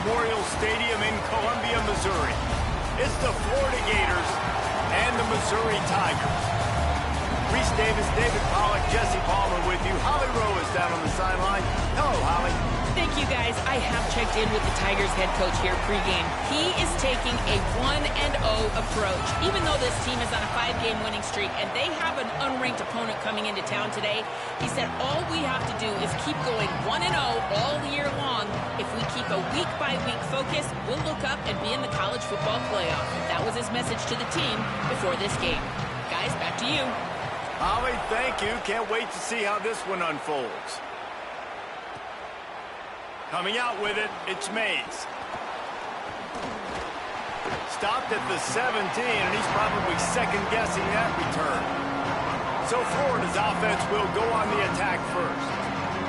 Memorial Stadium in Columbia, Missouri. It's the Florida Gators and the Missouri Tigers. Reese Davis, David Pollack, Jesse Palmer with you. Holly Rowe is down on the sideline. Hello, Holly. Thank you, guys. I have checked in with the Tigers head coach here pregame. He is taking a 1-0 approach, even though this team is on a 5-game winning streak and they have an unranked opponent coming into town today. He said all we have to do is keep going 1-0 all year long. If we keep a week-by-week focus, we'll look up and be in the college football playoff. That was his message to the team before this game. Guys, back to you. Holly, thank you. Can't wait to see how this one unfolds. Coming out with it, it's Mays. Stopped at the 17, and he's probably second-guessing that return. So Florida's offense will go on the attack first.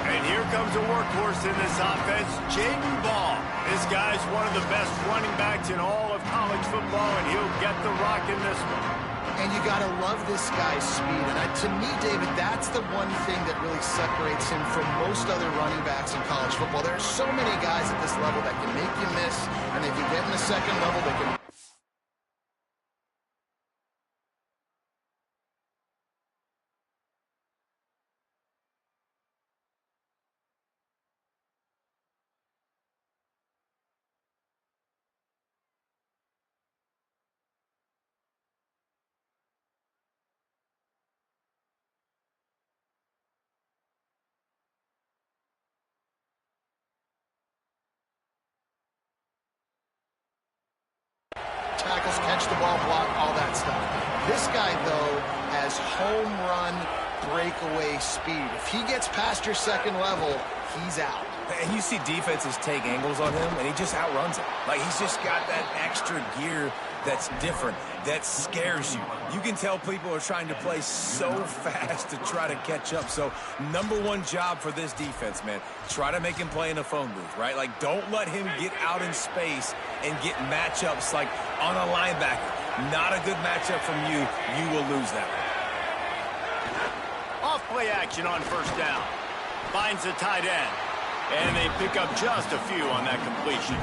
And here comes a workhorse in this offense, Jaden Ball. This guy's one of the best running backs in all of college football, and he'll get the rock in this one. And you got to love this guy's speed. And to me, David, that's the one thing that really separates him from most other running backs in college football. There are so many guys at this level that can make you miss, and if you get in the second level, they can... tackles, catch the ball, block, all that stuff. This guy, though, has home run breakaway speed. If he gets past your second level, he's out. And you see defenses take angles on him, and he just outruns it. Like, he's just got that extra gear that's different, that scares you. You can tell people are trying to play so fast to try to catch up. So, number one job for this defense, man, try to make him play in a phone booth, right? Like, don't let him get out in space and get matchups like on a linebacker. Not a good matchup from you. You will lose that one. Off play action on first down. Finds the tight end. And they pick up just a few on that completion.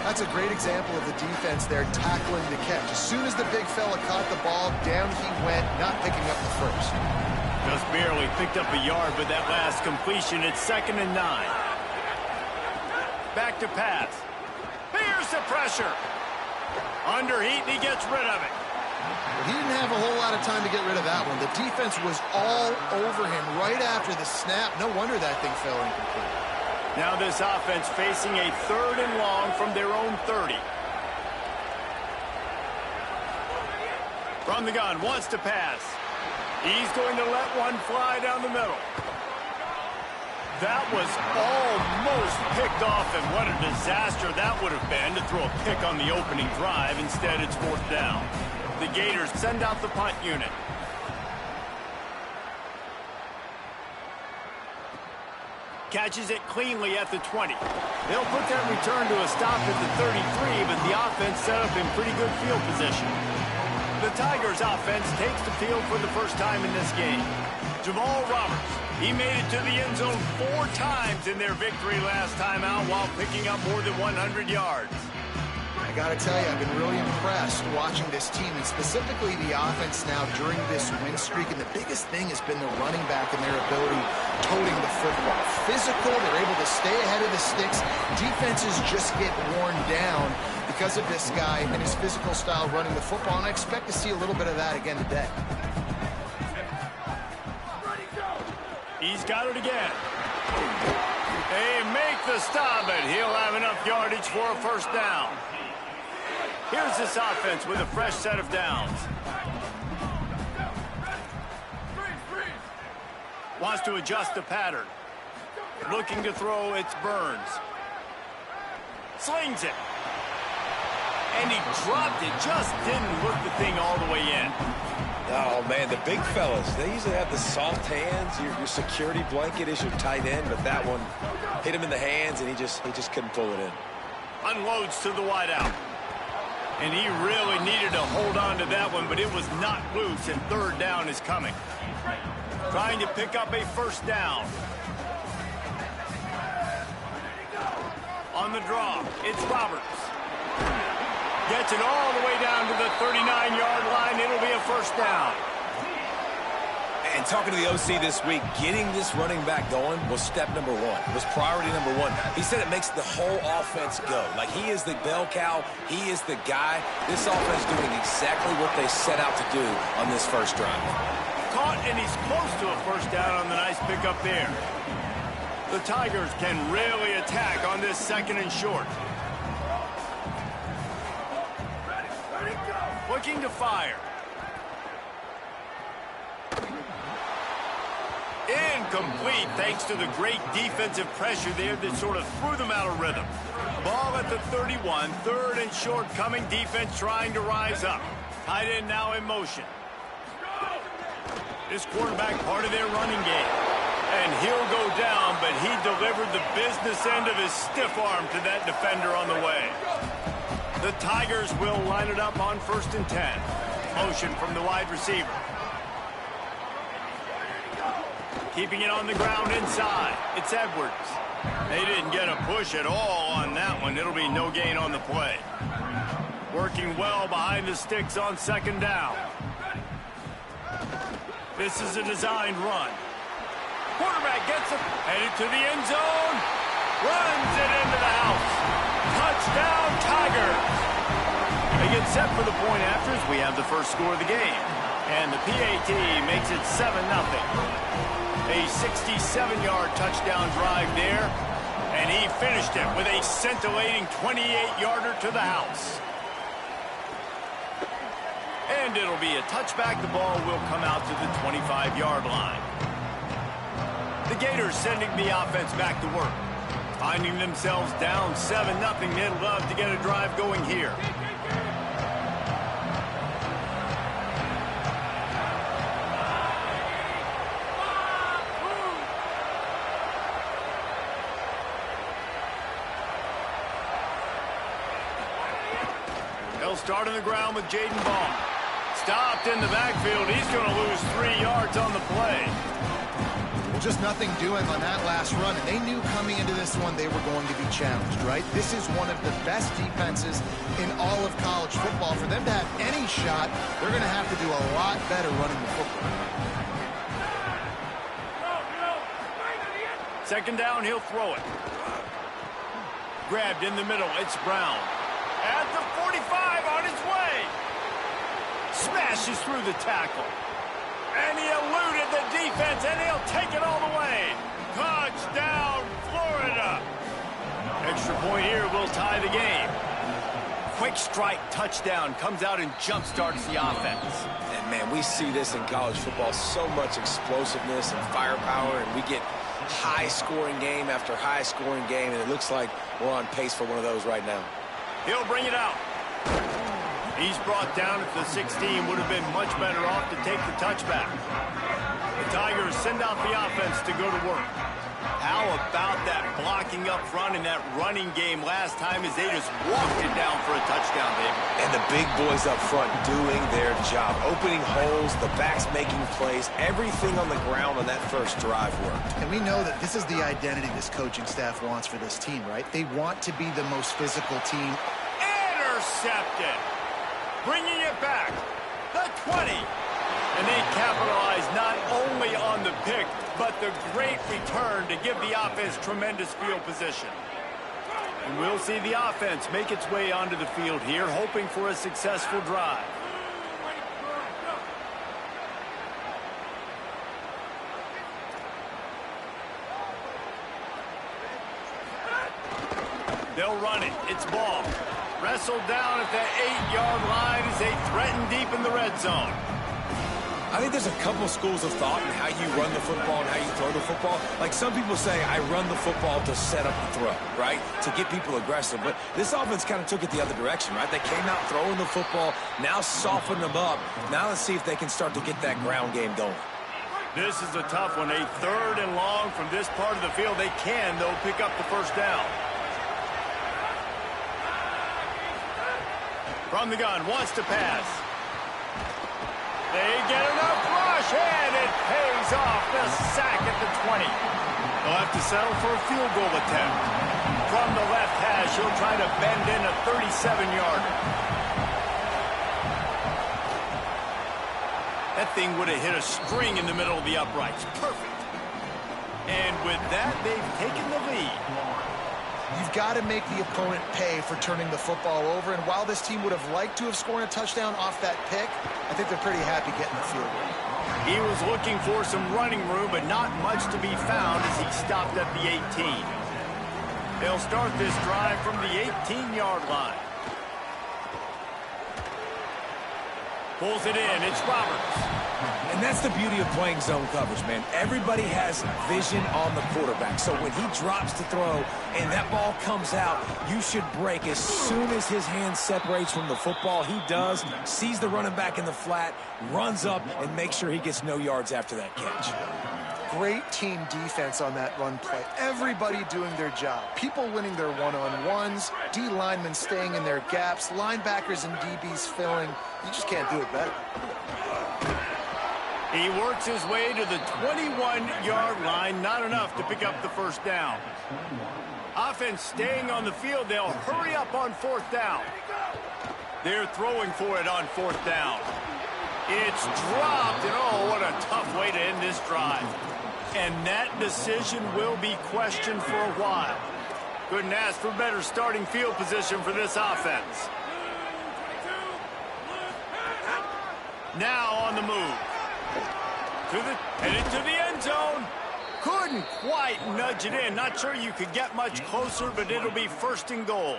That's a great example of the defense there tackling the catch. As soon as the big fella caught the ball, down he went, not picking up the first. Just barely picked up a yard with that last completion. It's 2nd and 9. Back to pass. Here's the pressure. Under heat, and he gets rid of it. He didn't have a whole lot of time to get rid of that one. The defense was all over him right after the snap. No wonder that thing fell incomplete. Now this offense facing a 3rd and long from their own 30. From the gun, wants to pass. He's going to let one fly down the middle. That was almost picked off, and what a disaster that would have been to throw a pick on the opening drive. Instead, it's 4th down. The Gators send out the punt unit. Catches it cleanly at the 20. They'll put that return to a stop at the 33, but the offense set up in pretty good field position. The Tigers offense takes the field for the first time in this game. Jamal Roberts, he made it to the end zone 4 times in their victory last time out while picking up more than 100 yards. I got to tell you, I've been really impressed watching this team, and specifically the offense now during this win streak. And the biggest thing has been the running back and their ability toting the football. Physical, they're able to stay ahead of the sticks. Defenses just get worn down because of this guy and his physical style running the football, and I expect to see a little bit of that again today. He's got it again. They make the stop, but he'll have enough yardage for a first down. Here's this offense with a fresh set of downs. Wants to adjust the pattern. Looking to throw, it's Burns. Slings it. And he dropped it. Just didn't look the thing all the way in. Oh, man, the big fellas, they usually have the soft hands. Your security blanket is your tight end, but that one hit him in the hands, and he just couldn't pull it in. Unloads to the wideout. And he really needed to hold on to that one, but it was not loose, and 3rd down is coming. Trying to pick up a first down. On On the draw, it's Roberts. Gets it all the way down to the 39-yard line. It'll be a first down. And talking to the OC this week, getting this running back going was step number one, was priority number one. He said it makes the whole offense go. Like, he is the bell cow. He is the guy. This offense doing exactly what they set out to do on this first drive. Caught, and he's close to a first down on the nice pickup there. The Tigers can really attack on this second and short. Looking to fire. Incomplete, thanks to the great defensive pressure there that sort of threw them out of rhythm. Ball at the 31, third and short coming, defense trying to rise up. Tight end now in motion. This quarterback part of their running game. And he'll go down, but he delivered the business end of his stiff arm to that defender on the way. The Tigers will line it up on 1st and 10. Motion from the wide receiver. Keeping it on the ground inside. It's Edwards. They didn't get a push at all on that one. It'll be no gain on the play. Working well behind the sticks on 2nd down. This is a designed run. Quarterback gets it. Headed to the end zone. Runs it into the house. Touchdown, Tigers. They get set for the point afters. We have the first score of the game. And the PAT makes it 7-0. A 67-yard touchdown drive there, and he finished it with a scintillating 28-yarder to the house. And it'll be a touchback. The ball will come out to the 25-yard line. The Gators sending the offense back to work. Finding themselves down 7-0, they'd love to get a drive going here. Start on the ground with Jaden Ball. Stopped in the backfield. He's going to lose 3 yards on the play. Well, just nothing doing on that last run, and they knew coming into this one they were going to be challenged, right? This is one of the best defenses in all of college football. For them to have any shot, they're going to have to do a lot better running the football. 2nd down, he'll throw it. Grabbed in the middle. It's Brown. At the 45, on his way. Smashes through the tackle. And he eluded the defense, and he'll take it all the way. Touchdown, Florida. Extra point here will tie the game. Quick strike touchdown comes out and jump-starts the offense. And, man, we see this in college football, so much explosiveness and firepower, and we get high-scoring game after high-scoring game, and it looks like we're on pace for one of those right now. He'll bring it out. He's brought down at the 16. Would have been much better off to take the touchback. The Tigers send out the offense to go to work. How about that blocking up front and that running game last time as they just walked it down for a touchdown, baby. And the big boys up front doing their job. Opening holes, the backs making plays. Everything on the ground on that first drive worked. And we know that this is the identity this coaching staff wants for this team, right? They want to be the most physical team. Intercepted. Bringing it back. The 20. And they capitalize not only on the pick, but the great return to give the offense tremendous field position. And we'll see the offense make its way onto the field here, hoping for a successful drive. They'll run it. It's Ball. Wrestled down at the 8-yard line as they threaten deep in the red zone. I think there's a couple schools of thought in how you run the football and how you throw the football. Like, some people say, I run the football to set up the throw, right? To get people aggressive. But this offense kind of took it the other direction, right? They came out throwing the football, now soften them up. Now let's see if they can start to get that ground game going. This is a tough one. A 3rd and long from this part of the field. They can, though, pick up the first down. From the gun, wants to pass. They get enough rush, and it pays off. The sack at the 20. They'll have to settle for a field goal attempt. From the left hash, he'll try to bend in a 37-yarder. That thing would have hit a string in the middle of the uprights. Perfect. And with that, they've taken the lead. You've got to make the opponent pay for turning the football over. And while this team would have liked to have scored a touchdown off that pick, I think they're pretty happy getting the field goal. He was looking for some running room, but not much to be found as he stopped at the 18. They'll start this drive from the 18-yard line. Pulls it in. It's Roberts. And that's the beauty of playing zone coverage, man. Everybody has vision on the quarterback. So when he drops to throw and that ball comes out, you should break. As soon as his hand separates from the football, he does, sees the running back in the flat, runs up, and makes sure he gets no yards after that catch. Great team defense on that run play. Everybody doing their job. People winning their one-on-ones, D linemen staying in their gaps, linebackers and DBs filling. You just can't do it better. He works his way to the 21-yard line. Not enough to pick up the first down. Offense staying on the field. They'll hurry up on fourth down. They're throwing for it on fourth down. It's dropped, and oh, what a tough way to end this drive. And that decision will be questioned for a while. Couldn't ask for better starting field position for this offense. Now on the move. Headed to the end zone. Couldn't quite nudge it in. Not sure you could get much closer, but it'll be first and goal.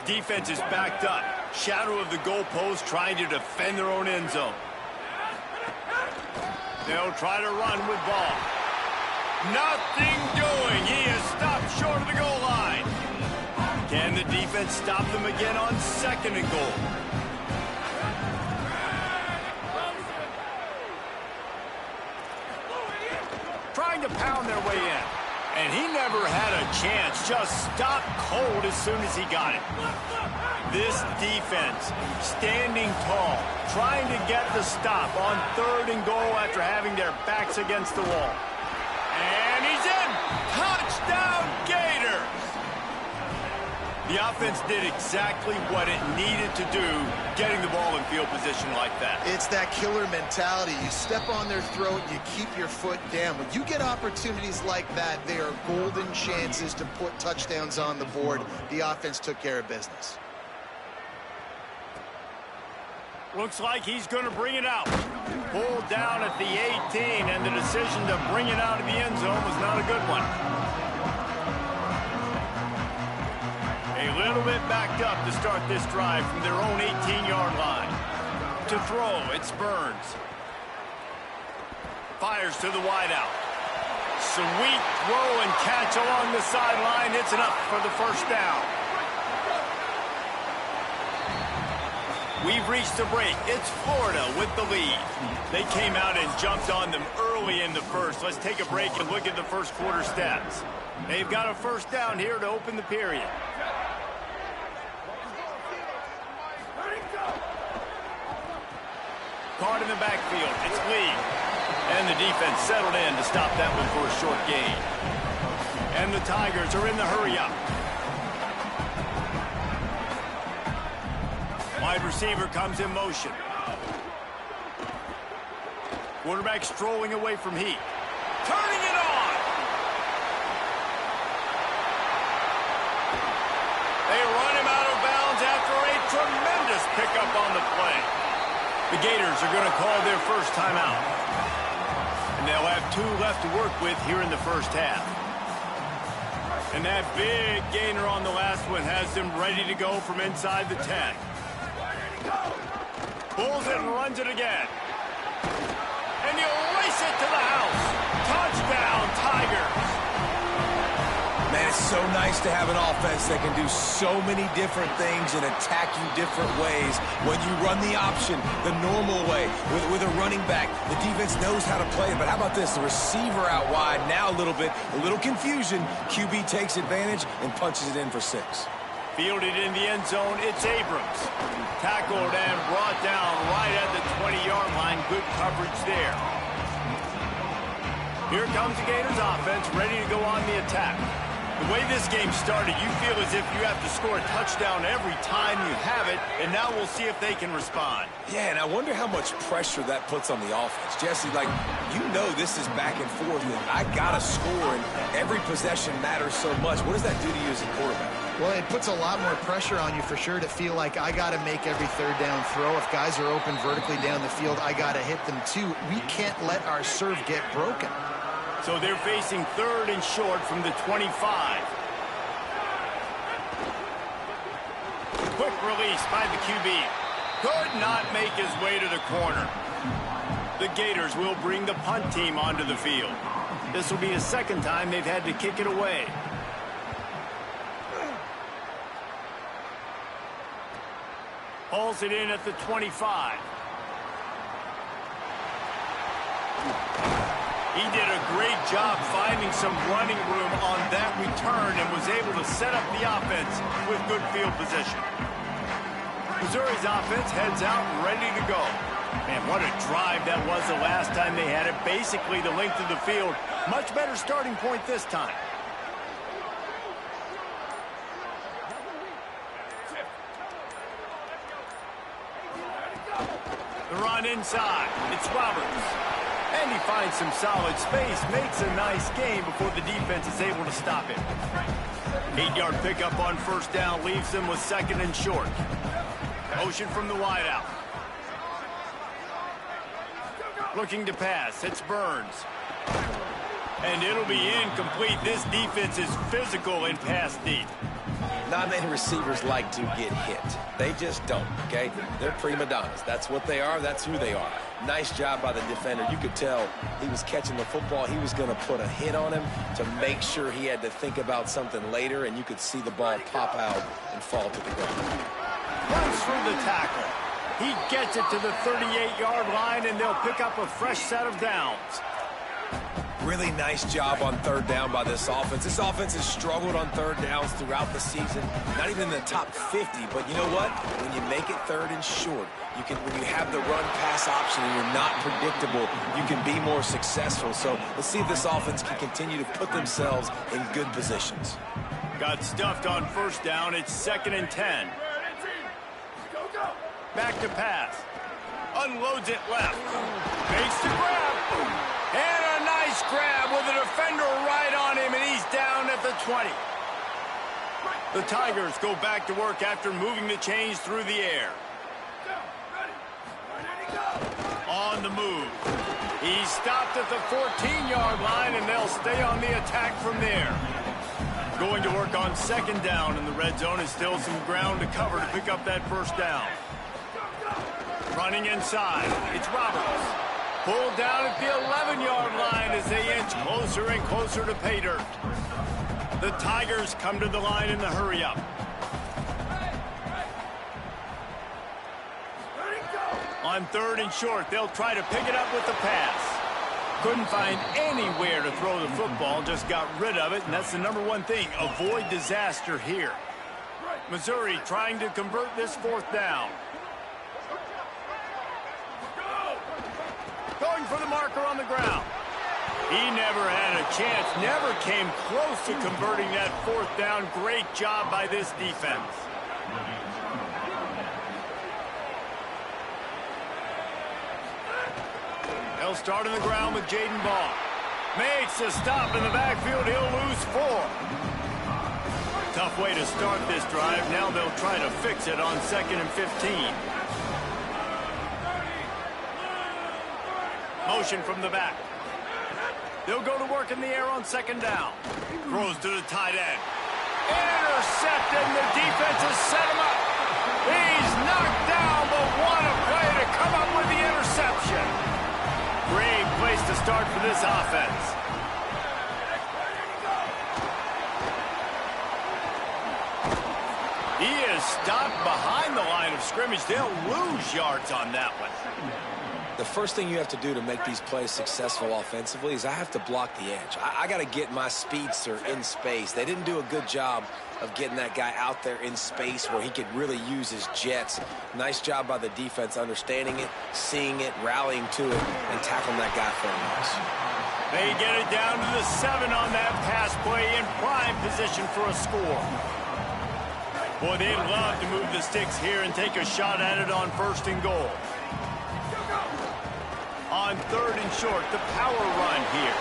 Defense is backed up. Shadow of the goalpost trying to defend their own end zone. They'll try to run with ball. Nothing doing. He is stopped short of the goal line. Can the defense stop them again on second and goal? Trying to pound their way in. And he never had a chance. Just stopped cold as soon as he got it. This defense standing tall, trying to get the stop on third and goal after having their backs against the wall. And he's in. Touchdown, Gators. The offense did exactly what it needed to do, getting the ball in field position like that. It's that killer mentality. You step on their throat, you keep your foot down. When you get opportunities like that, they are golden chances to put touchdowns on the board. The offense took care of business. Looks like he's going to bring it out. Pulled down at the 18, and the decision to bring it out of the end zone was not a good one. A little bit backed up to start this drive from their own 18-yard line. To throw, it's Burns. Fires to the wideout. Sweet throw and catch along the sideline. It's enough for the first down. We've reached the break. It's Florida with the lead. They came out and jumped on them early in the first. Let's take a break and look at the first quarter stats. They've got a first down here to open the period. Caught in the backfield. It's Lee. And the defense settled in to stop that one for a short gain. And the Tigers are in the hurry-up. Wide receiver comes in motion. Quarterback strolling away from heat. Turning it on! They run him out of bounds after a tremendous pickup on the play. The Gators are going to call their first timeout. And they'll have 2 left to work with here in the first half. And that big gainer on the last one has them ready to go from inside the 10. Pulls it and runs it again. And he'll race it to the house. Touchdown, Tigers. Man, it's so nice to have an offense that can do so many different things and attack you different ways. When you run the option the normal way with a running back, the defense knows how to play it. But how about this? The receiver out wide, now a little confusion. QB takes advantage and punches it in for 6. Fielded in the end zone, it's Abrams. Tackled and brought down right at the 20-yard line. Good coverage there. Here comes the Gators offense, ready to go on the attack. The way this game started, you feel as if you have to score a touchdown every time you have it, and now we'll see if they can respond. Yeah, and I wonder how much pressure that puts on the offense. Jesse, like, you know this is back and forth, and I got to score, and every possession matters so much. What does that do to you as a quarterback? Well, it puts a lot more pressure on you for sure to feel like I got to make every third down throw. If guys are open vertically down the field, I got to hit them too. We can't let our serve get broken. So they're facing 3rd and short from the 25. Quick release by the QB. Could not make his way to the corner. The Gators will bring the punt team onto the field. This will be the second time they've had to kick it away. Hauls it in at the 25. He did a great job finding some running room on that return and was able to set up the offense with good field position. Missouri's offense heads out and ready to go. Man, what a drive that was the last time they had it. Basically the length of the field. Much better starting point this time. The run inside. It's Roberts. And he finds some solid space, makes a nice gain before the defense is able to stop him. 8-yard pickup on first down leaves them with 2nd and short. Motion from the wideout. Looking to pass. It's Burns. And it'll be incomplete. This defense is physical in pass deep. Not many receivers like to get hit. They just don't, okay? They're prima donnas. That's what they are. That's who they are. Nice job by the defender. You could tell he was catching the football. He was going to put a hit on him to make sure he had to think about something later, and you could see the ball pop out and fall to the ground. Runs through the tackle. He gets it to the 38-yard line, and they'll pick up a fresh set of downs. Really nice job on 3rd down by this offense. This offense has struggled on 3rd downs throughout the season. Not even in the top 50, but you know what? When you make it 3rd and short, when you have the run-pass option and you're not predictable, you can be more successful. So let's see if this offense can continue to put themselves in good positions. Got stuffed on first down. It's 2nd and 10. Back to pass. Unloads it left. Makes the grab. And a nice grab with a defender right on him, and he's down at the 20. The Tigers go back to work after moving the chains through the air. On the move. He's stopped at the 14-yard line, and they'll stay on the attack from there. Going to work on 2nd down, and the red zone is still some ground to cover to pick up that first down. Running inside. It's Roberts. Pulled down at the 11-yard line as they inch closer and closer to pay dirt. The Tigers come to the line in the hurry-up. On 3rd and short, they'll try to pick it up with the pass. Couldn't find anywhere to throw the football, just got rid of it, and that's the #1 thing. Avoid disaster here. Missouri trying to convert this 4th down. Going for the marker on the ground. He never had a chance, never came close to converting that 4th down. Great job by this defense. They'll start on the ground with Jaden Ball. Makes a stop in the backfield. He'll lose 4. Tough way to start this drive. Now they'll try to fix it on 2nd and 15. Motion from the back. They'll go to work in the air on 2nd down. Throws to the tight end. Intercepted, and the defense has set him up. He's knocked down, but what a play to come up with the interception. Great place to start for this offense. He is stopped behind the line of scrimmage. They'll lose yards on that one. The first thing you have to do to make these plays successful offensively is I have to block the edge. I got to get my speedster in space. They didn't do a good job of getting that guy out there in space where he could really use his jets. Nice job by the defense understanding it, seeing it, rallying to it, and tackling that guy for a loss. They get it down to the 7 on that pass play in prime position for a score. Boy, they'd love to move the sticks here and take a shot at it on 1st and goal. On 3rd and short, the power run here.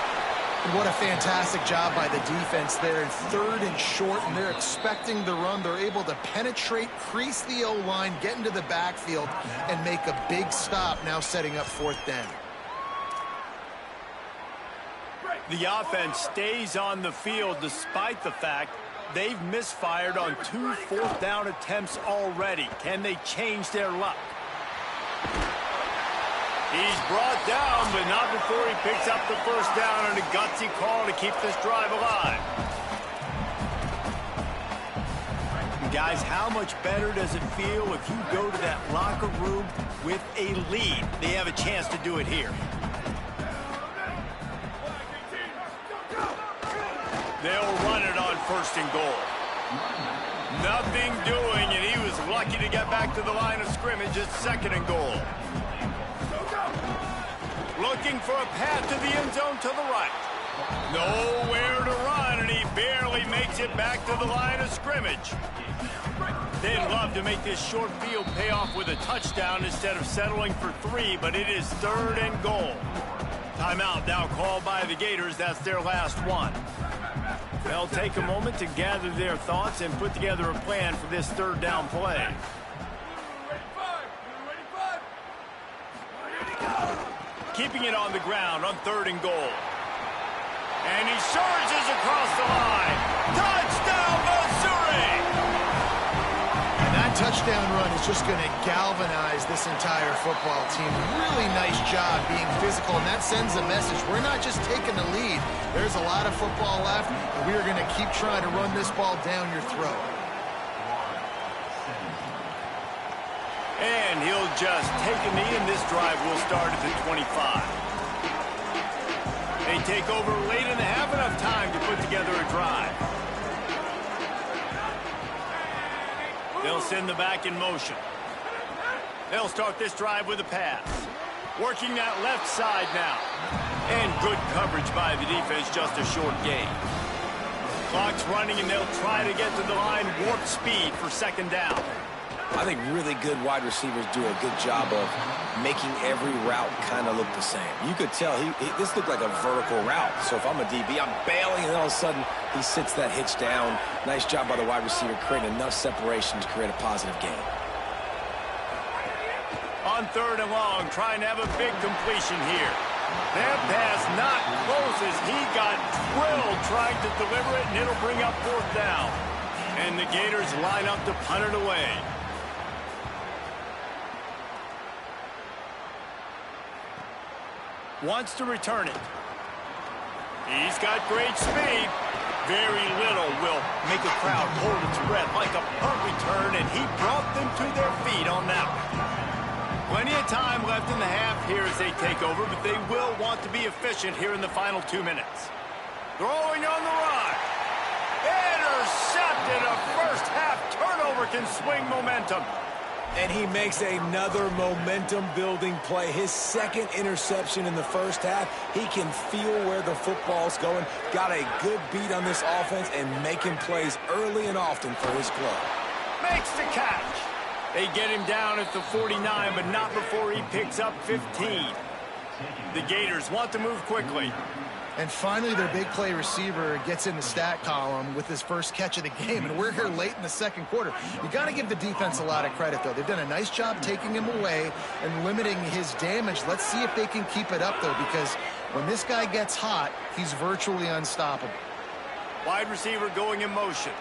And what a fantastic job by the defense there in 3rd and short, and they're expecting the run. They're able to penetrate, crease the O-line, get into the backfield, and make a big stop, now setting up 4th down. The offense stays on the field despite the fact they've misfired on 2 4th down attempts already. Can they change their luck? He's brought down, but not before he picks up the 1st down and a gutsy call to keep this drive alive. Guys, how much better does it feel if you go to that locker room with a lead? They have a chance to do it here. They'll run it on 1st and goal. Nothing doing, and he was lucky to get back to the line of scrimmage at 2nd and goal. Looking for a path to the end zone to the right. Nowhere to run, and he barely makes it back to the line of scrimmage. They'd love to make this short field pay off with a touchdown instead of settling for 3, but it is 3rd and goal. Timeout now called by the Gators. That's their last one. They'll take a moment to gather their thoughts and put together a plan for this 3rd down play. Keeping it on the ground on 3rd and goal. And he surges across the line. Touchdown, Missouri! And that touchdown run is just going to galvanize this entire football team. Really nice job being physical, and that sends a message. We're not just taking the lead. There's a lot of football left, and we are going to keep trying to run this ball down your throat. And he'll just take a knee, and this drive will start at the 25. They take over late in the half, enough time to put together a drive. They'll send the back in motion. They'll start this drive with a pass. Working that left side now. And good coverage by the defense, just a short gain. Clock's running, and they'll try to get to the line, warp speed for 2nd down. I think really good wide receivers do a good job of making every route kind of look the same. You could tell this looked like a vertical route. So if I'm a DB, I'm bailing, and all of a sudden he sits that hitch down. Nice job by the wide receiver creating enough separation to create a positive gain. On 3rd and long, trying to have a big completion here. That pass not close as he got drilled trying to deliver it, and it'll bring up 4th down. And the Gators line up to punt it away. Wants to return it. He's got great speed. Very little will make a crowd hold its breath like a punt return, and he brought them to their feet on that one. Plenty of time left in the half here as they take over, but they will want to be efficient here in the final 2 minutes. Throwing on the run. Intercepted. A first-half turnover can swing momentum. And he makes another momentum-building play. His 2nd interception in the first half. He can feel where the football's going. Got a good beat on this offense and making plays early and often for his club. Makes the catch. They get him down at the 49, but not before he picks up 15. The Gators want to move quickly. And finally, their big play receiver gets in the stat column with his first catch of the game, and we're here late in the 2nd quarter. You got to give the defense a lot of credit, though. They've done a nice job taking him away and limiting his damage. Let's see if they can keep it up, though, because when this guy gets hot, he's virtually unstoppable. Wide receiver going in motion.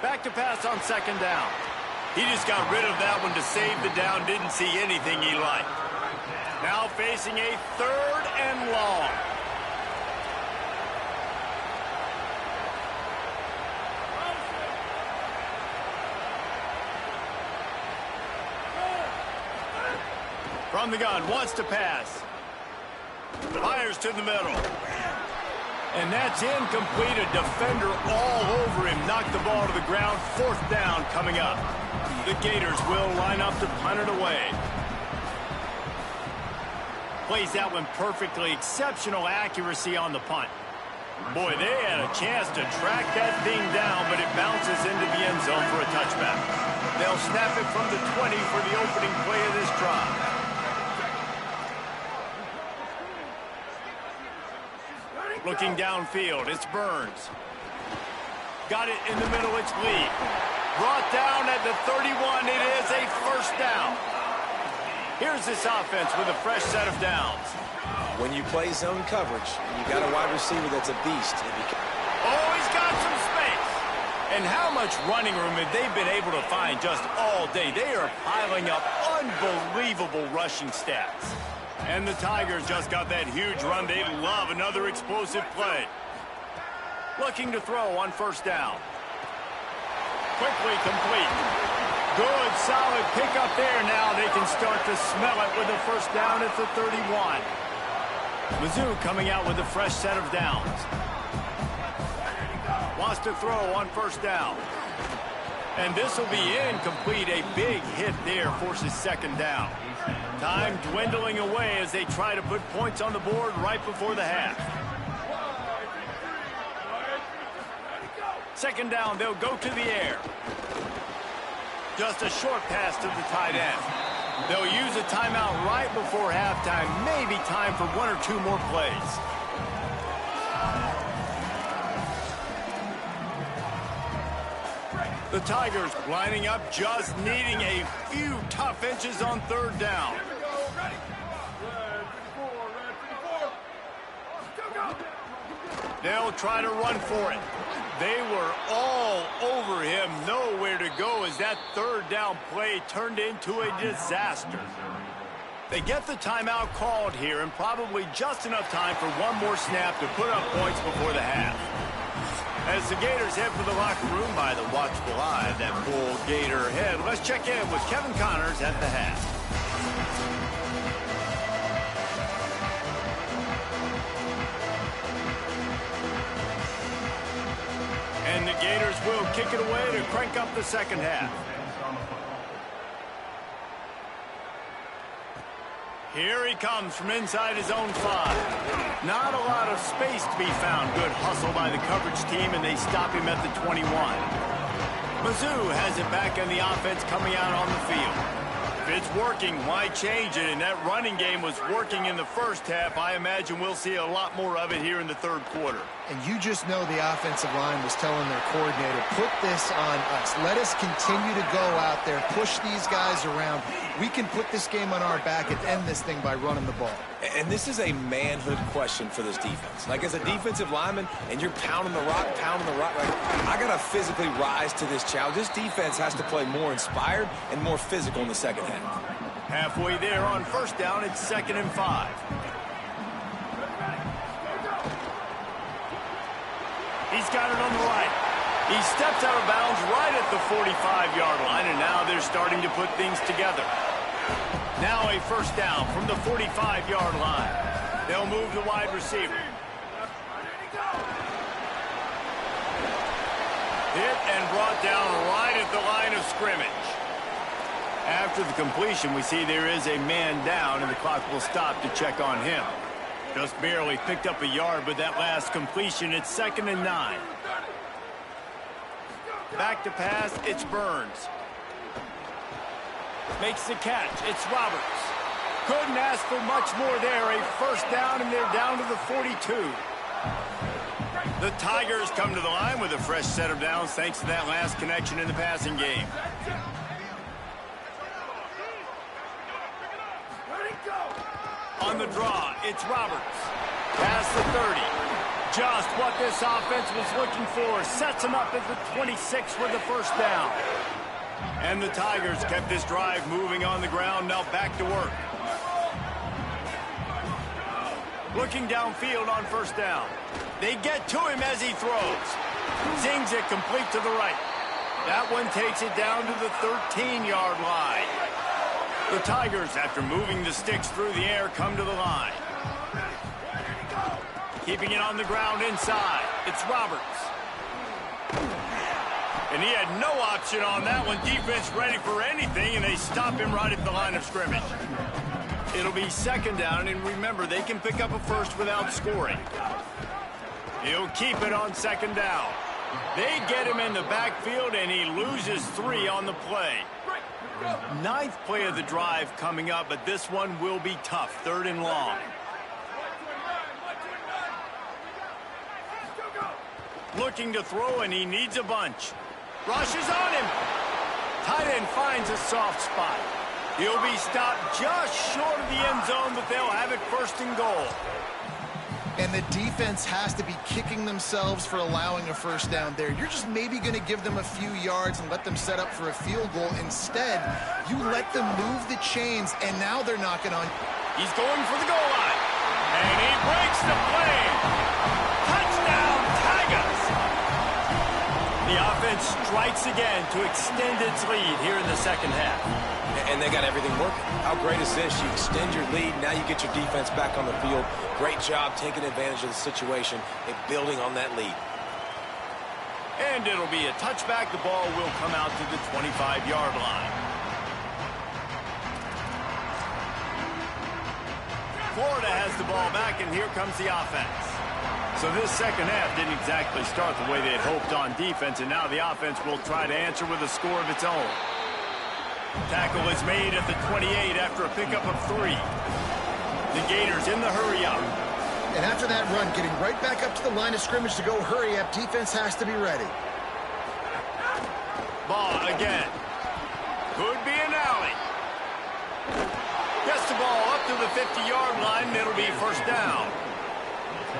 Back to pass on 2nd down. He just got rid of that one to save the down. Didn't see anything he liked. Now facing a 3rd and long. From the gun, wants to pass. Fires to the middle. And that's incomplete. A defender all over him. Knocked the ball to the ground. 4th down coming up. The Gators will line up to punt it away. Plays that one perfectly. Exceptional accuracy on the punt. Boy, they had a chance to track that thing down, but it bounces into the end zone for a touchback. They'll snap it from the 20 for the opening play of this drive. Looking downfield, it's Burns. Got it in the middle, it's Lee. Brought down at the 31, it is a first down. Here's this offense with a fresh set of downs. When you play zone coverage, and you got a wide receiver that's a beast. Oh, he's got some space. And how much running room have they been able to find just all day? They are piling up unbelievable rushing stats. And the Tigers just got that huge run. They love another explosive play. Looking to throw on first down. Quickly complete. Good, solid pickup there. Now they can start to smell it with a first down at the 31. Mizzou coming out with a fresh set of downs. Wants to throw on first down. And this will be incomplete. A big hit there forces second down. Time dwindling away as they try to put points on the board right before the half. Second down, they'll go to the air. Just a short pass to the tight end. They'll use a timeout right before halftime. Maybe time for one or two more plays. The Tigers lining up, just needing a few tough inches on third down. They'll try to run for it. They were all over him, nowhere to go as that third down play turned into a disaster. They get the timeout called here and probably just enough time for one more snap to put up points before the half. As the Gators head for the locker room by the watchful eye of that Bull Gator head, let's check in with Kevin Connors at the half. And the Gators will kick it away to crank up the second half. Here he comes from inside his own 5. Not a lot of space to be found. Good hustle by the coverage team, and they stop him at the 21. Mizzou has it back in the offense coming out on the field. If it's working, why change it? And that running game was working in the first half. I imagine we'll see a lot more of it here in the third quarter. And you just know the offensive line was telling their coordinator, put this on us. Let us continue to go out there, push these guys around. We can put this game on our back and end this thing by running the ball. And this is a manhood question for this defense. Like, as a defensive lineman, and you're pounding the rock, like, I got to physically rise to this challenge. This defense has to play more inspired and more physical in the second half. Halfway there on first down, it's 2nd and 5. He's got it on the right. He steps out of bounds right at the 45-yard line, and now they're starting to put things together. Now a first down from the 45-yard line. They'll move the wide receiver. Hit and brought down right at the line of scrimmage. After the completion, we see there is a man down, and the clock will stop to check on him. Just barely picked up a yard with that last completion. It's 2nd and 9. Back to pass, it's Burns. Makes the catch, it's Roberts. Couldn't ask for much more there. A first down, and they're down to the 42. The Tigers come to the line with a fresh set of downs thanks to that last connection in the passing game. On the draw, it's Roberts. Past the 30. Just what this offense was looking for. Sets him up at the 26 with the first down. And the Tigers kept this drive moving on the ground. Now back to work. Looking downfield on first down. They get to him as he throws. Zings it complete to the right. That one takes it down to the 13-yard line. The Tigers, after moving the sticks through the air, come to the line. Keeping it on the ground inside. It's Roberts. And he had no option on that one. Defense ready for anything, and they stop him right at the line of scrimmage. It'll be second down, and remember, they can pick up a first without scoring. He'll keep it on second down. They get him in the backfield, and he loses 3 on the play. 9th play of the drive coming up, but this one will be tough. 3rd and long. Looking to throw, and he needs a bunch. Rushes on him. Tight end finds a soft spot. He'll be stopped just short of the end zone, but they'll have it 1st and goal. And the defense has to be kicking themselves for allowing a first down there. You're just maybe going to give them a few yards and let them set up for a field goal. Instead, you let them move the chains, and now they're knocking on. He's going for the goal line. And he breaks the play. Touchdown, Tigers! The offense strikes again to extend its lead here in the second half. And they got everything working. How great is this? You extend your lead, now you get your defense back on the field. Great job taking advantage of the situation and building on that lead. And it'll be a touchback. The ball will come out to the 25-yard line. Florida has the ball back, and here comes the offense. So this second half didn't exactly start the way they had hoped on defense, and now the offense will try to answer with a score of its own. Tackle is made at the 28 after a pickup of 3. The Gators in the hurry-up. And after that run, getting right back up to the line of scrimmage to go hurry-up, defense has to be ready. Ball again. Could be an alley. Gets the ball up to the 50-yard line, and it'll be 1st down.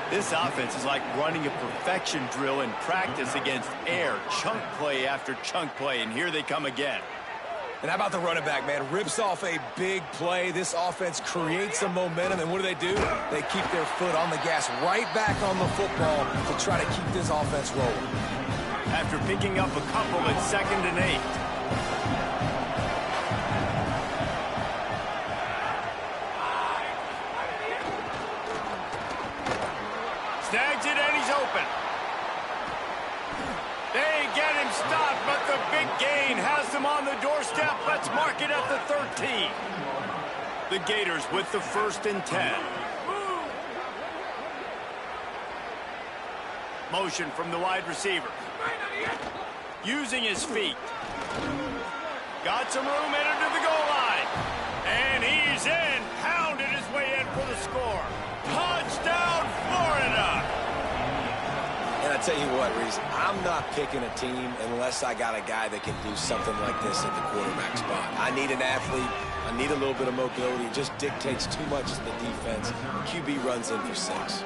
This offense is like running a perfection drill in practice against air. Chunk play after chunk play, and here they come again. And how about the running back, man? Rips off a big play. This offense creates some momentum, and what do? They keep their foot on the gas, right back on the football to try to keep this offense rolling. After picking up a couple at 2nd and 8. Snags it, and he's open. They get him stopped, but the big gain has them on the doorstep. Let's mark it at the 13. The Gators with the 1st and 10. Motion from the wide receiver. Using his feet. Got some room, headed to the goal line. And he's in. Pounded his way in for the score. Touchdown, Florida! And I tell you what, Reese, I'm not picking a team unless I got a guy that can do something like this at the quarterback spot. I need an athlete. I need a little bit of mobility. It just dictates too much to the defense. QB runs in for 6.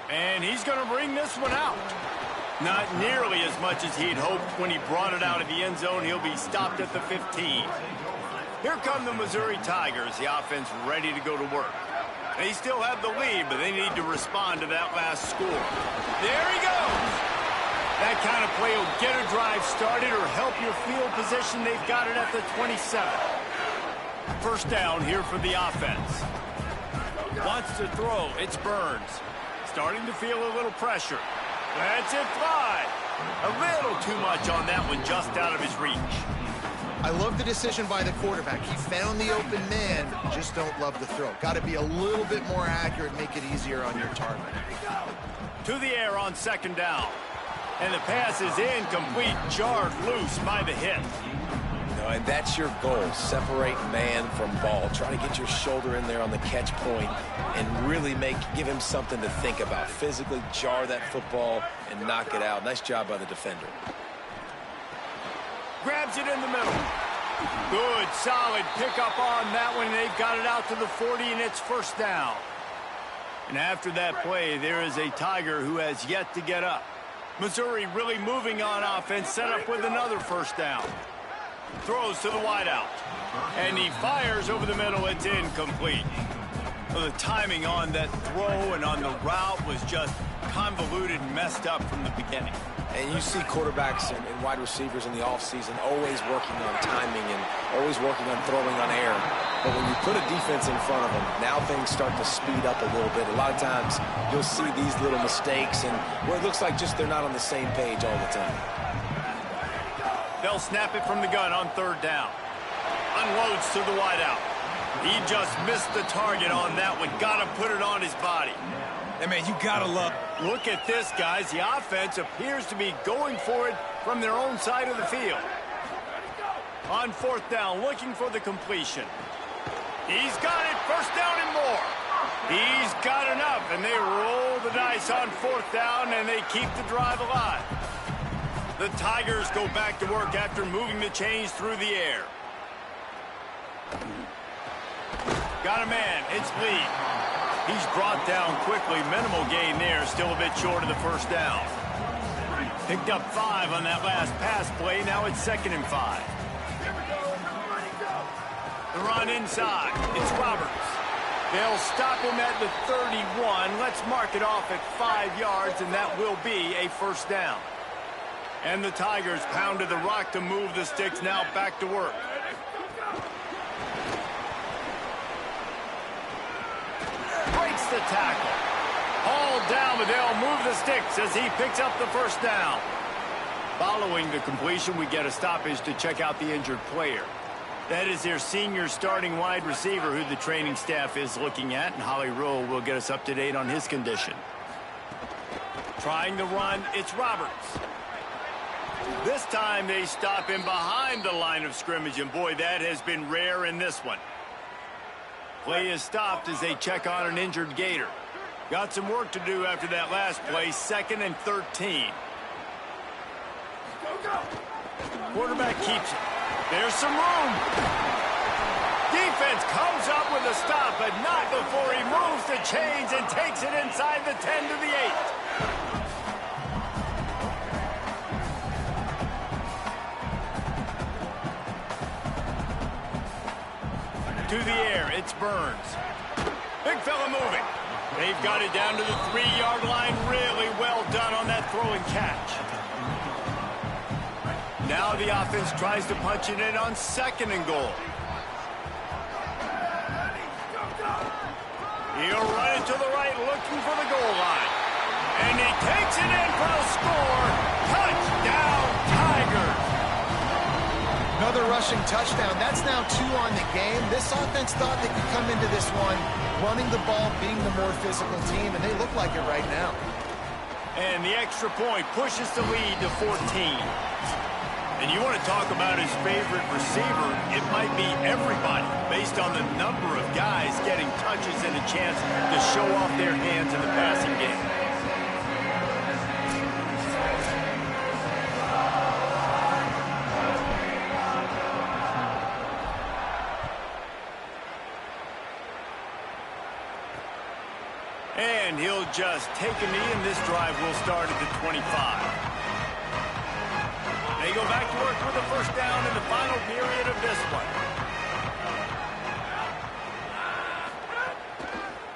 And he's going to bring this one out. Not nearly as much as he'd hoped when he brought it out of the end zone. He'll be stopped at the 15. Here come the Missouri Tigers, the offense ready to go to work. They still have the lead, but they need to respond to that last score. There he goes. That kind of play will get a drive started or help your field position. They've got it at the 27. 1st down here for the offense. Wants to throw. It's Burns. Starting to feel a little pressure. Lets it fly. A little too much on that one, just out of his reach. I love the decision by the quarterback. He found the open man, just don't love the throw. Got to be a little bit more accurate, make it easier on your target. To the air on 2nd down. And the pass is incomplete, jarred loose by the hit. And that's your goal, separate man from ball. Try to get your shoulder in there on the catch point and really give him something to think about. Physically jar that football and knock it out. Nice job by the defender. Grabs it in the middle. Good, solid pickup on that one. They've got it out to the 40, and it's 1st down. And after that play, there is a Tiger who has yet to get up. Missouri really moving on offense, set up with another 1st down. Throws to the wideout. And he fires over the middle. It's incomplete. Well, the timing on that throw and on the route was just convoluted and messed up from the beginning. And you see quarterbacks and wide receivers in the offseason always working on timing and always working on throwing on air. But when you put a defense in front of them, now things start to speed up a little bit. A lot of times you'll see these little mistakes and where it looks like just they're not on the same page all the time. They'll snap it from the gun on 3rd down. Unloads to the wideout. He just missed the target on that one. Got to put it on his body. Hey, man, you got to love. Look at this, guys. The offense appears to be going for it from their own side of the field. On 4th down, looking for the completion. He's got it. 1st down and more. He's got enough, and they roll the dice on 4th down, and they keep the drive alive. The Tigers go back to work after moving the chains through the air. Got a man. It's Lee. He's brought down quickly. Minimal gain there. Still a bit short of the 1st down. Picked up 5 on that last pass play. Now it's 2nd and 5. The run inside. It's Roberts. They'll stop him at the 31. Let's mark it off at 5 yards, and that will be a 1st down. And the Tigers pounded the rock to move the sticks. Now back to work. Breaks the tackle. All down, but they'll move the sticks as he picks up the 1st down. Following the completion, we get a stoppage to check out the injured player. That is their senior starting wide receiver who the training staff is looking at, and Holly Rowe will get us up to date on his condition. Trying the run, it's Roberts. This time they stop him behind the line of scrimmage, and boy, that has been rare in this one. Play is stopped as they check on an injured Gator. Got some work to do after that last play, 2nd and 13. Quarterback keeps it. There's some room. Defense comes up with a stop, but not before he moves the chains and takes it inside the 10 to the 8. To the air, it's Burns. Big fella moving. They've got it down to the 3-yard line. Really well done on that throw and catch. Now the offense tries to punch it in on 2nd and goal. He'll run it to the right, looking for the goal line. And he takes it in for the score. Touchdown, Tigers. Another rushing touchdown. That's now 2 on the game. This offense thought they could come into this one running the ball, being the more physical team, and they look like it right now. And the extra point pushes the lead to 14. And you want to talk about his favorite receiver, it might be everybody, based on the number of guys getting touches and a chance to show off their hands in the passing game. And he'll just take a knee, and this drive will start at the 25. They go back to work with a 1st down in the final period of this one.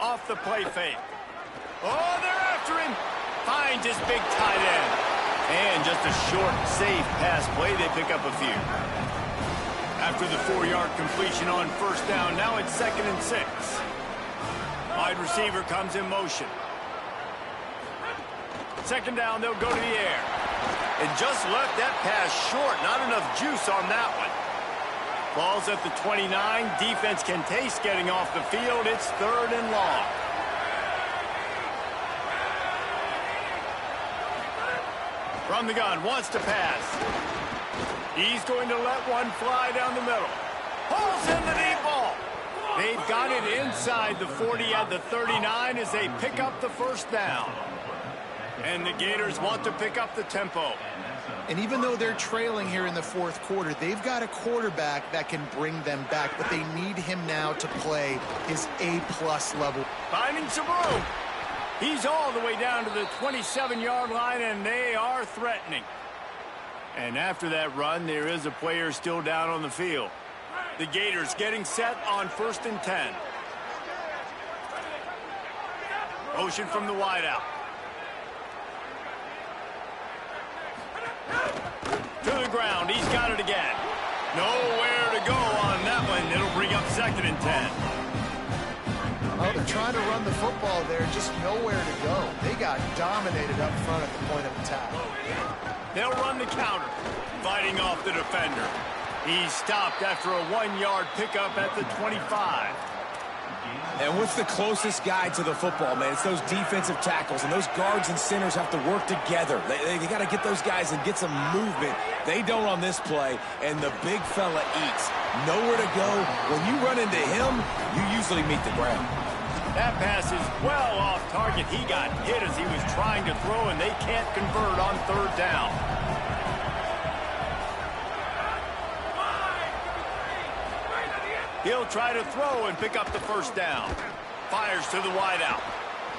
Off the play fake. Oh, they're after him. Finds his big tight end. And just a short, safe pass play. They pick up a few. After the 4-yard completion on 1st down, now it's 2nd and 6. Wide receiver comes in motion. 2nd down, they'll go to the air. And just left that pass short. Not enough juice on that one. Ball's at the 29. Defense can taste getting off the field. It's 3rd and long. From the gun, wants to pass. He's going to let one fly down the middle. Pulls in the deep ball. They've got it inside the 40 at the 39 as they pick up the 1st down. And the Gators want to pick up the tempo. And even though they're trailing here in the 4th quarter, they've got a quarterback that can bring them back, but they need him now to play his A-plus level. Finding some room. He's all the way down to the 27-yard line, and they are threatening. And after that run, there is a player still down on the field. The Gators getting set on 1st and 10. Motion from the wideout. To the ground. He's got it again. Nowhere to go on that one. It'll bring up 2nd 2nd and 10. Oh, they're trying to run the football there, just nowhere to go. They got dominated up front at the point of attack. They'll run the counter, fighting off the defender. He's stopped after a 1-yard pickup at the 25. And what's the closest guy to the football, man? It's those defensive tackles, and those guards and centers have to work together. They got to get those guys and get some movement. They don't on this play, and the big fella eats. Nowhere to go. When you run into him, you usually meet the ground. That pass is well off target. He got hit as he was trying to throw, and they can't convert on 3rd down. He'll try to throw and pick up the 1st down. Fires to the wideout.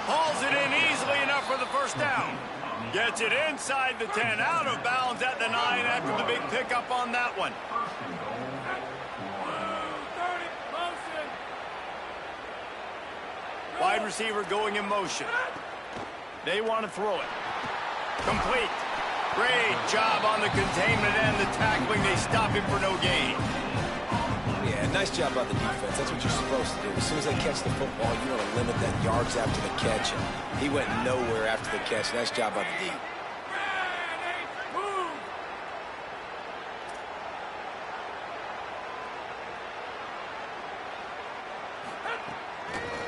Hauls it in easily enough for the 1st down. Gets it inside the 10, out of bounds at the 9 after the big pickup on that one. Wide receiver going in motion. They want to throw it. Complete. Great job on the containment and the tackling. They stop him for no gain. Yeah, nice job by the defense. That's what you're supposed to do. As soon as they catch the football, you want to limit that yards after the catch. And he went nowhere after the catch. Nice job by the D.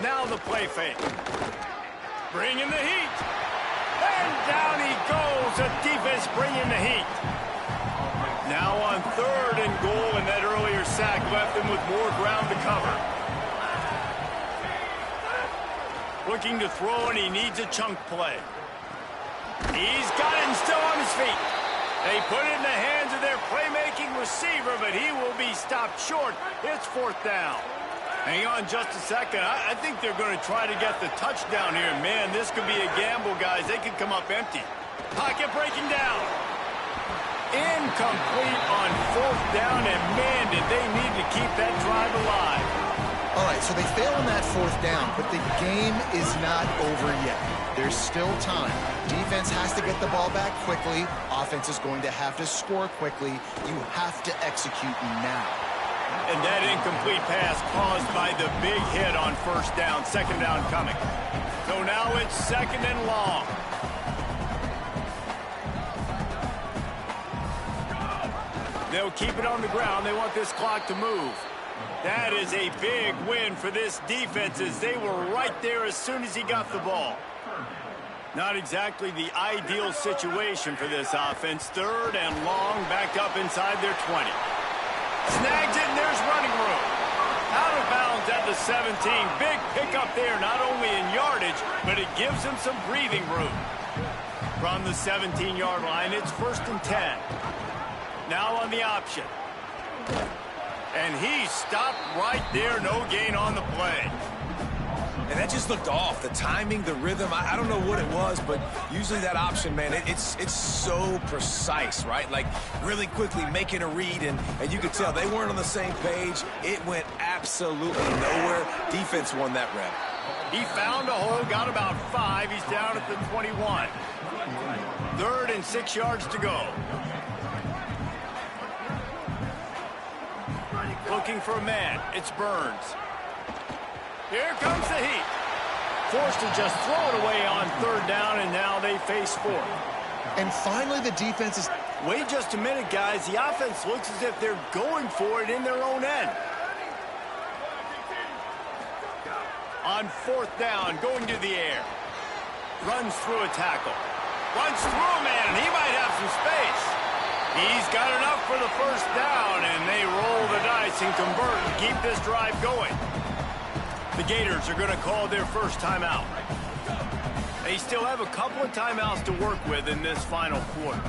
Now the play fake. Bringing the heat. And down he goes. The defense bringing the heat. Now on 3rd and goal, and that earlier sack left him with more ground to cover. Looking to throw, and he needs a chunk play. He's got it and still on his feet. They put it in the hands of their playmaking receiver, but he will be stopped short. It's 4th down. Hang on just a second. I think they're going to try to get the touchdown here. Man, this could be a gamble, guys. They could come up empty. Pocket breaking down. Incomplete on 4th down, and man, did they need to keep that drive alive. All right, so they fail on that 4th down, but the game is not over yet. There's still time. Defense has to get the ball back quickly. Offense is going to have to score quickly. You have to execute now. And that incomplete pass caused by the big hit on 1st down. 2nd down coming. So now it's 2nd and long. They'll keep it on the ground. They want this clock to move. That is a big win for this defense as they were right there as soon as he got the ball. Not exactly the ideal situation for this offense. 3rd and long, back up inside their 20. Snags it, and there's running room. Out of bounds at the 17. Big pickup there, not only in yardage, but it gives him some breathing room. From the 17-yard line, it's 1st and 10. Now on the option. And he stopped right there. No gain on the play. And that just looked off. The timing, the rhythm, I don't know what it was, but usually that option, man, it's so precise, right? Like really quickly making a read, and you could tell they weren't on the same page. It went absolutely nowhere. Defense won that rep. He found a hole, got about 5. He's down at the 21. 3rd and 6 yards to go. Looking for a man. It's Burns. Here comes the heat. Forced to just throw it away on 3rd down, and now they face 4th. And finally, the defense is... Wait just a minute, guys. The offense looks as if they're going for it in their own end. On 4th down, going to the air. Runs through a tackle. Runs through a man, and he might have some space. He's got enough for the 1st down, and they roll the dice and convert and keep this drive going. The Gators are going to call their first timeout. They still have a couple of timeouts to work with in this final quarter.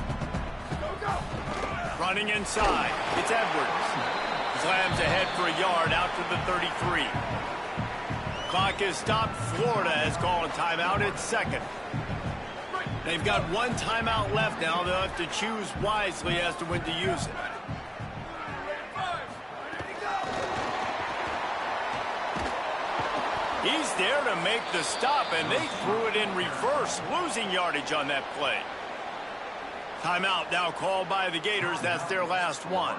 Running inside, it's Edwards. Slams ahead for a yard out to the 33. Clock is stopped. Florida has called a timeout. It's 2nd. They've got 1 timeout left now. They'll have to choose wisely as to when to use it. He's there to make the stop, and they threw it in reverse, losing yardage on that play. Timeout now called by the Gators. That's their last one.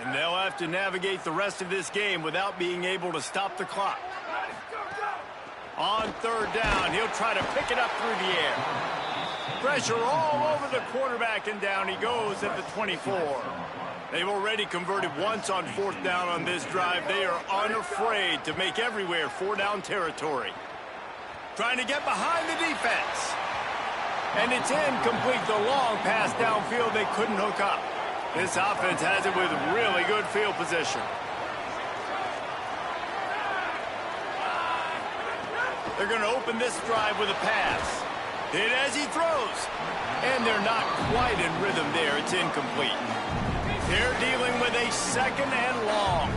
And they'll have to navigate the rest of this game without being able to stop the clock. On third down, he'll try to pick it up through the air. Pressure all over the quarterback, and down he goes at the 24. They've already converted once on fourth down on this drive. They are unafraid to make everywhere four-down territory. Trying to get behind the defense. And it's incomplete. The long pass downfield, they couldn't hook up. This offense has it with really good field position. They're going to open this drive with a pass. Hit as he throws. And they're not quite in rhythm there. It's incomplete. They're dealing with a second and long.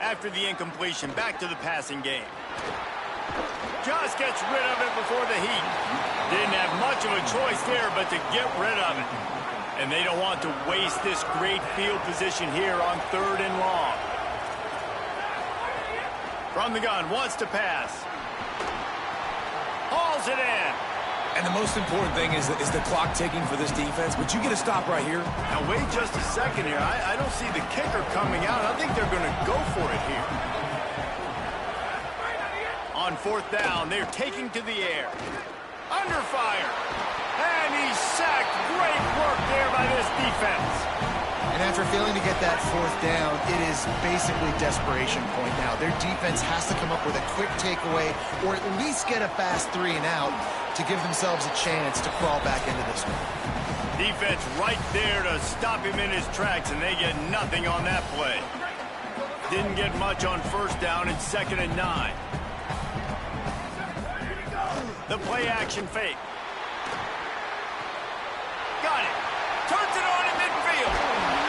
After the incompletion, back to the passing game. Just gets rid of it before the heat. Didn't have much of a choice there but to get rid of it. And they don't want to waste this great field position here on third and long. From the gun, wants to pass. Hauls it in. And the most important thing is the clock ticking for this defense, but you get a stop right here. Now, wait just a second here. I don't see the kicker coming out. I think they're going to go for it here. On fourth down, they're taking to the air. Under fire. And he's sacked. Great work there by this defense. And after failing to get that fourth down, it is basically desperation point now. Their defense has to come up with a quick takeaway or at least get a fast 3 and out to give themselves a chance to crawl back into this one. Defense right there to stop him in his tracks, and they get nothing on that play. Didn't get much on first down and 2nd and 9. The play action fake. Got it. Turns it on in midfield.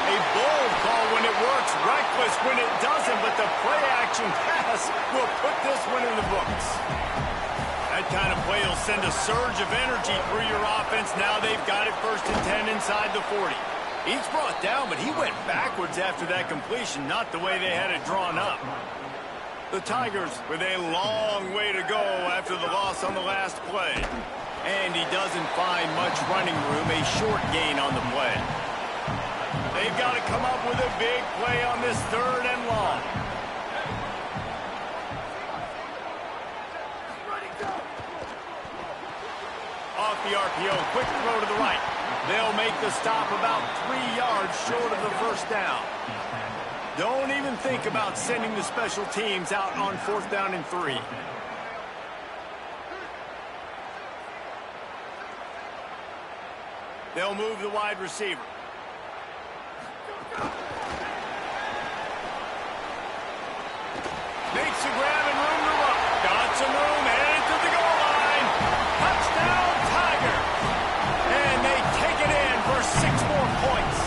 A bold call when it works, reckless when it doesn't, but the play action pass will put this one in the books. That kind of play will send a surge of energy through your offense. Now they've got it 1st and 10 inside the 40. He's brought down, but he went backwards after that completion, not the way they had it drawn up. The Tigers with a long way to go after the loss on the last play. And he doesn't find much running room, a short gain on the play. They've got to come up with a big play on this 3rd and long. Off the RPO, quick throw to the right. They'll make the stop about 3 yards short of the first down. Don't even think about sending the special teams out on 4th down and 3. They'll move the wide receiver. Makes a grab and room to run. Got some room, headed to the goal line. Touchdown, Tiger. And they take it in for 6 more points.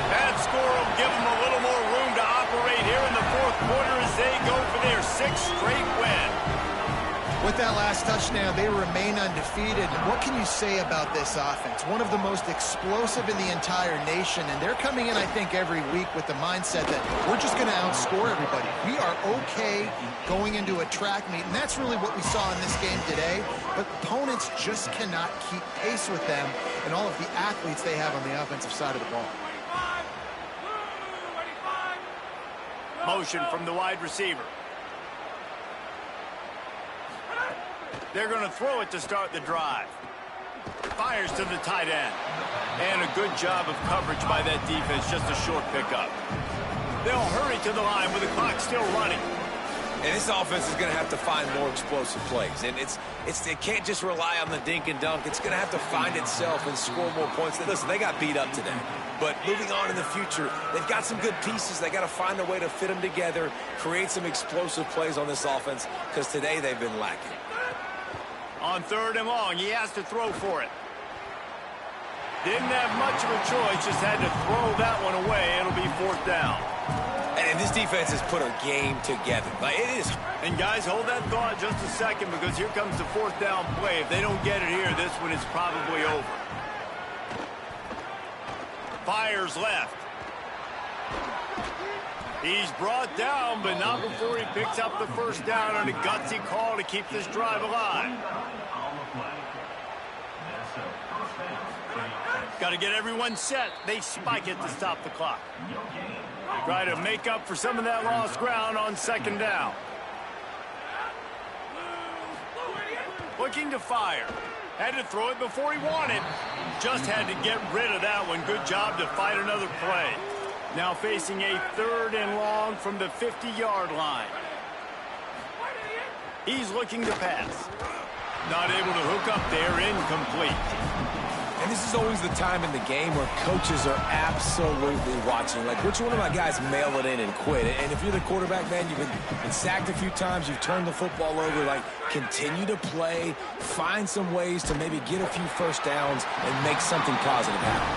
That score will give them a little more room to operate here in the 4th quarter as they go for their 6th straight win. With that last touchdown, they remain undefeated. And what can you say about this offense? One of the most explosive in the entire nation. And they're coming in, I think, every week with the mindset that we're just going to outscore everybody. We are okay going into a track meet. And that's really what we saw in this game today. But opponents just cannot keep pace with them and all of the athletes they have on the offensive side of the ball. Motion from the wide receiver. They're going to throw it to start the drive. Fires to the tight end. And a good job of coverage by that defense, just a short pickup. They'll hurry to the line with the clock still running. And this offense is going to have to find more explosive plays. And it can't just rely on the dink and dunk. It's going to have to find itself and score more points. Listen, they got beat up today. But moving on in the future, they've got some good pieces. They got to find a way to fit them together, create some explosive plays on this offense, because today they've been lacking. On 3rd and long, he has to throw for it. Didn't have much of a choice, just had to throw that one away. It'll be 4th down. And this defense has put a game together. Like, it is. And guys, hold that thought just a second, because here comes the 4th down play. If they don't get it here, this one is probably over. Fires left. He's brought down, but not before he picks up the first down on a gutsy call to keep this drive alive. Got to get everyone set. They spike it to stop the clock. Try to make up for some of that lost ground on second down. Looking to fire. Had to throw it before he wanted. Just had to get rid of that one. Good job to fight another play. Now facing a 3rd and long from the 50-yard line. He's looking to pass. Not able to hook up there, incomplete. And this is always the time in the game where coaches are absolutely watching. Like, which one of my guys mail it in and quit? And if you're the quarterback, man, you've been sacked a few times, you've turned the football over. Like, continue to play, find some ways to maybe get a few first downs and make something positive happen.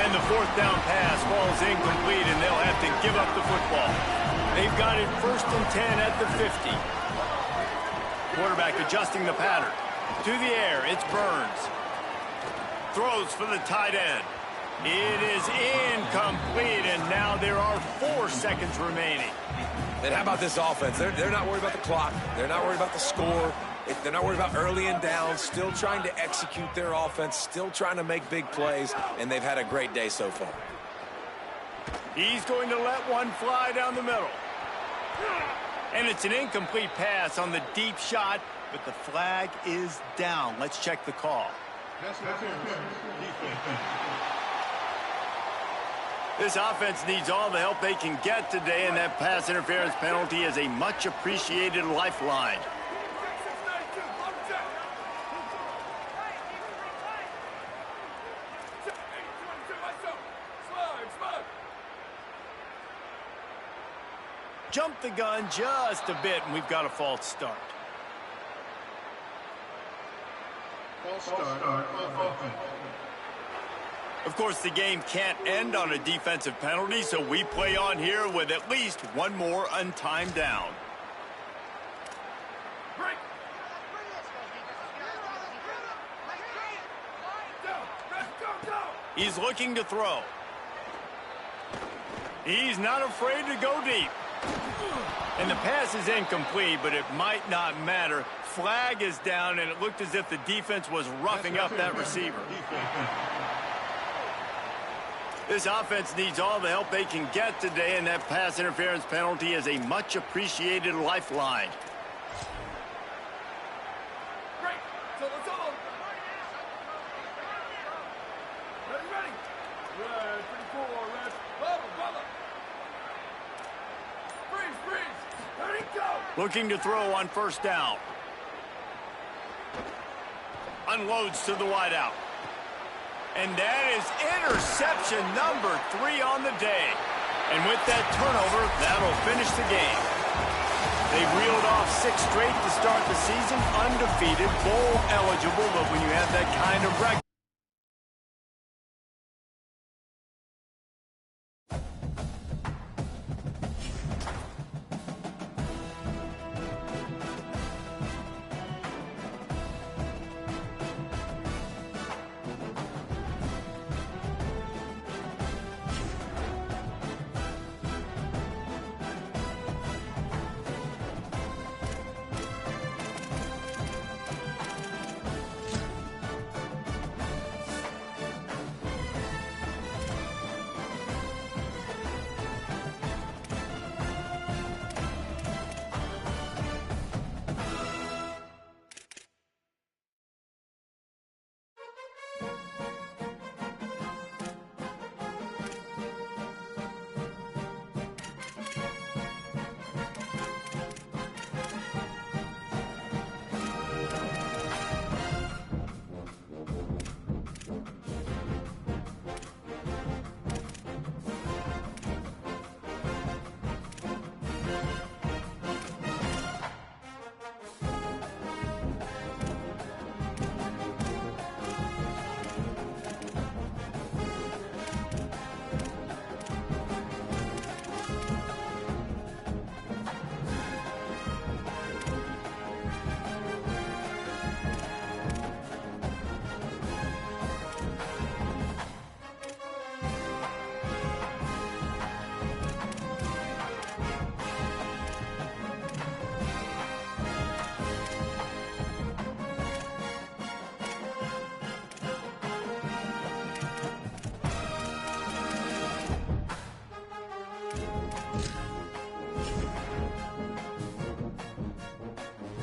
And the 4th down pass falls incomplete, and they'll have to give up the football. They've got it 1st and 10 at the 50. Quarterback adjusting the pattern. To the air, it's Burns. Throws for the tight end. It is incomplete, and now there are 4 seconds remaining. And how about this offense? They're not worried about the clock. They're not worried about the score. They're not worried about early and down. Still trying to execute their offense. Still trying to make big plays, and they've had a great day so far. He's going to let one fly down the middle. And it's an incomplete pass on the deep shot, but the flag is down. Let's check the call. This offense needs all the help they can get today, and that pass interference penalty is a much-appreciated lifeline. Jumped the gun just a bit, and we've got a false start. Of course, the game can't end on a defensive penalty, so we play on here with at least one more untimed down. He's looking to throw. He's not afraid to go deep. And the pass is incomplete, but it might not matter. Flag is down, and it looked as if the defense was roughing up that receiver. This offense needs all the help they can get today, and that pass interference penalty is a much-appreciated lifeline. Looking to throw on 1st down. Unloads to the wideout. And that is interception number 3 on the day. And with that turnover, that'll finish the game. They reeled off 6 straight to start the season, undefeated, bowl eligible, but when you have that kind of record,